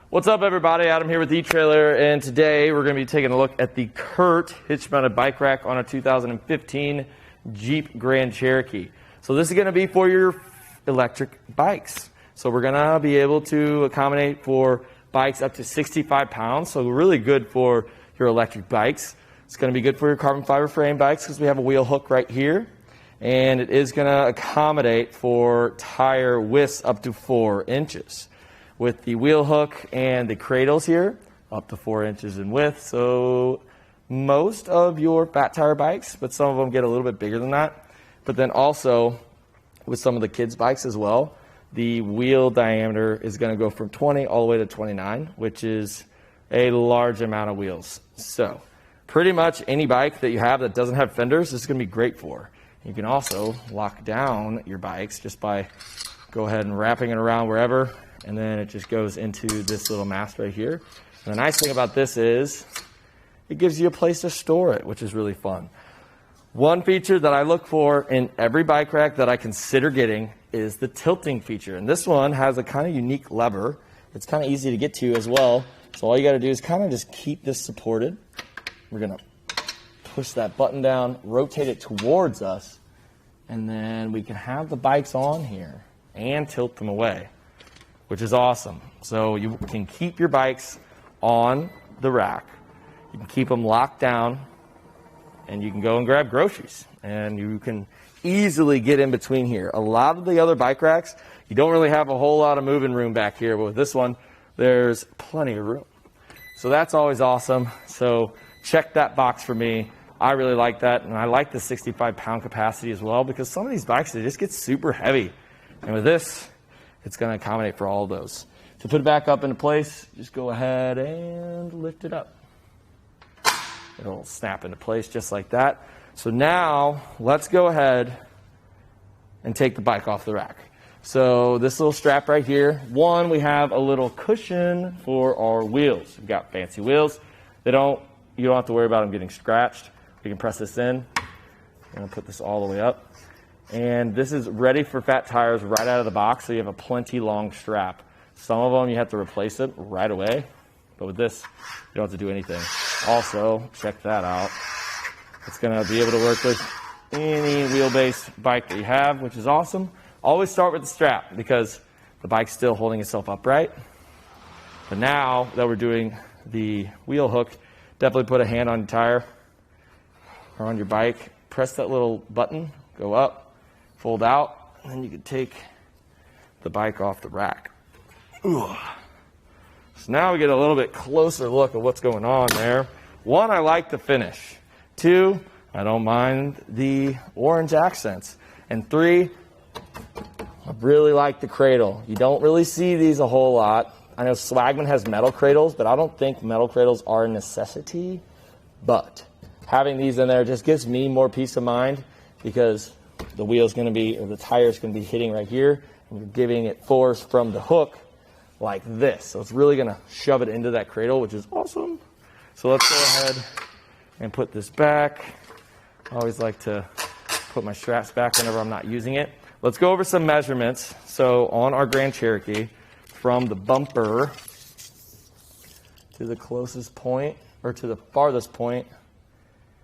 What's up, everybody? Adam here with eTrailer, and today we're going to be taking a look at the CURT Hitch Bike Rack on a 2015 Jeep Grand Cherokee. So this is going to be for your electric bikes. So we're going to be able to accommodate for bikes up to 65 pounds, so really good for your electric bikes. It's going to be good for your carbon fiber frame bikes because we have a wheel hook right here, and it is going to accommodate for tire widths up to 4 inches. With the wheel hook and the cradles here, up to 4 inches in width. So most of your fat tire bikes, but some of them get a little bit bigger than that. But then also with some of the kids' bikes as well, the wheel diameter is going to go from 20 all the way to 29, which is a large amount of wheels. So pretty much any bike that you have that doesn't have fenders, this is going to be great for. You can also lock down your bikes just by go ahead and wrapping it around wherever, and then it just goes into this little mast right here. And the nice thing about this is it gives you a place to store it, which is really fun. One feature that I look for in every bike rack that I consider getting is the tilting feature. And this one has a kind of unique lever. It's kind of easy to get to as well. So all you got to do is kind of just keep this supported. We're going to push that button down, rotate it towards us, and then we can have the bikes on here and tilt them away, which is awesome. So you can keep your bikes on the rack. You can keep them locked down, and you can go and grab groceries. And you can easily get in between here. A lot of the other bike racks, you don't really have a whole lot of moving room back here, but with this one, there's plenty of room. So that's always awesome. So check that box for me. I really like that, and I like the 65-pound capacity as well, because some of these bikes, they just get super heavy. And with this, it's going to accommodate for all of those. To put it back up into place, just go ahead and lift it up. It'll snap into place just like that. So now, let's go ahead and take the bike off the rack. So this little strap right here, we have a little cushion for our wheels. We've got fancy wheels. You don't have to worry about them getting scratched. We can press this in. I'm going to put this all the way up. And this is ready for fat tires right out of the box, so you have a plenty long strap. Some of them you have to replace it right away, but with this, you don't have to do anything. Also, check that out. It's going to be able to work with any wheelbase bike that you have, which is awesome. Always start with the strap because the bike's still holding itself upright. But now that we're doing the wheel hook, definitely put a hand on your tire or on your bike. Press that little button, go up, fold out, and then you can take the bike off the rack. Ooh. So now we get a little bit closer look at what's going on there. 1, I like the finish. 2, I don't mind the orange accents. And 3, I really like the cradle. You don't really see these a whole lot. I know Swagman has metal cradles, but I don't think metal cradles are a necessity. But having these in there just gives me more peace of mind because the wheel's going to be, or the tire's going to be hitting right here, and you're giving it force from the hook like this. So it's really going to shove it into that cradle, which is awesome. So let's go ahead and put this back. I always like to put my straps back whenever I'm not using it. Let's go over some measurements. So on our Grand Cherokee, from the bumper to the closest point, or to the farthest point,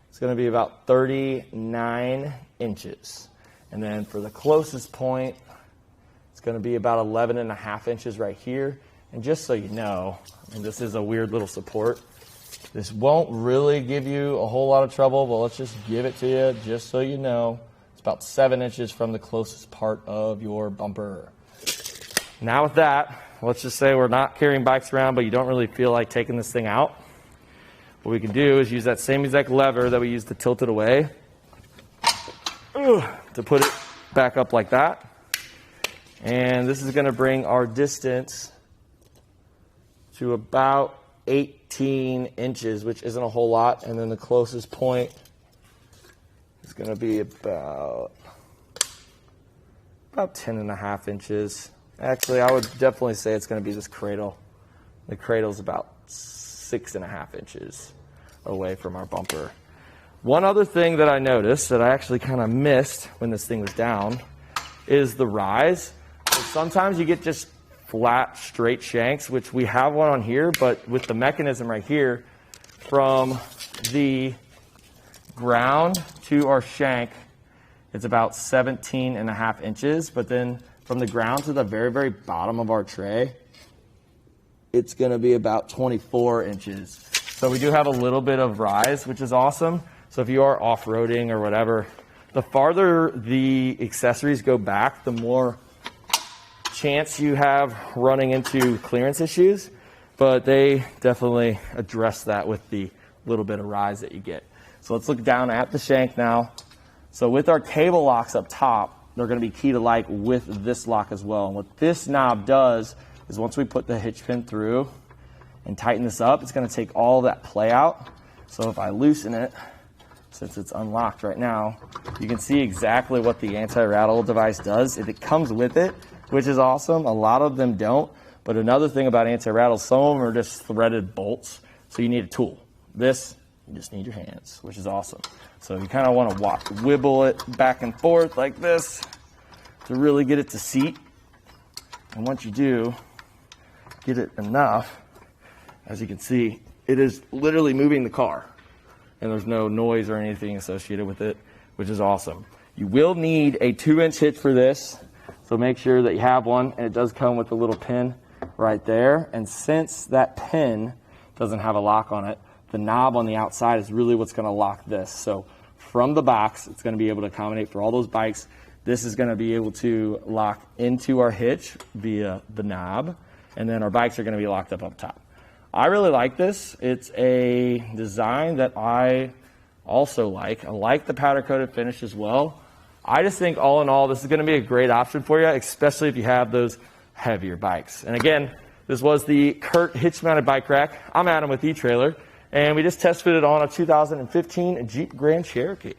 it's going to be about 39 inches. And then for the closest point, it's going to be about 11.5 inches right here. And just so you know, and this is a weird little support, this won't really give you a whole lot of trouble, but let's just give it to you just so you know. It's about 7 inches from the closest part of your bumper. Now with that, let's just say we're not carrying bikes around, but you don't really feel like taking this thing out. What we can do is use that same exact lever that we used to tilt it away to put it back up like that. And this is going to bring our distance to about 18 inches, which isn't a whole lot. And then the closest point is going to be about 10.5 inches. Actually, I would definitely say it's going to be this cradle. The cradle's about 6.5 inches away from our bumper. One other thing that I noticed that I actually kind of missed when this thing was down is the rise. So sometimes you get just flat, straight shanks, which we have one on here, but with the mechanism right here, from the ground to our shank, it's about 17.5 inches, but then from the ground to the very, very bottom of our tray, it's gonna be about 24 inches. So we do have a little bit of rise, which is awesome. So if you are off-roading or whatever, the farther the accessories go back, the more chance you have running into clearance issues, but they definitely address that with the little bit of rise that you get. So let's look down at the shank now. So with our cable locks up top, they're going to be key to like with this lock as well. And what this knob does is once we put the hitch pin through and tighten this up, it's going to take all that play out. So if I loosen it, since it's unlocked right now, you can see exactly what the anti-rattle device does. If it comes with it, which is awesome. A lot of them don't. But another thing about anti-rattle, some of them are just threaded bolts. So you need a tool. This, you just need your hands, which is awesome. So you kind of want to wibble it back and forth like this to really get it to seat. And once you do, get it enough, as you can see, it is literally moving the car. And there's no noise or anything associated with it, which is awesome. You will need a 2-inch hitch for this. So make sure that you have one, and it does come with a little pin right there. And since that pin doesn't have a lock on it, the knob on the outside is really what's going to lock this. So from the box, it's going to be able to accommodate for all those bikes. This is going to be able to lock into our hitch via the knob, and then our bikes are going to be locked up top. I really like this. It's a design that I also like. I like the powder coated finish as well. I just think all in all, this is going to be a great option for you, especially if you have those heavier bikes. And again, this was the CURT Hitch Mounted Bike Rack. I'm Adam with eTrailer, and we just test fitted on a 2015 Jeep Grand Cherokee.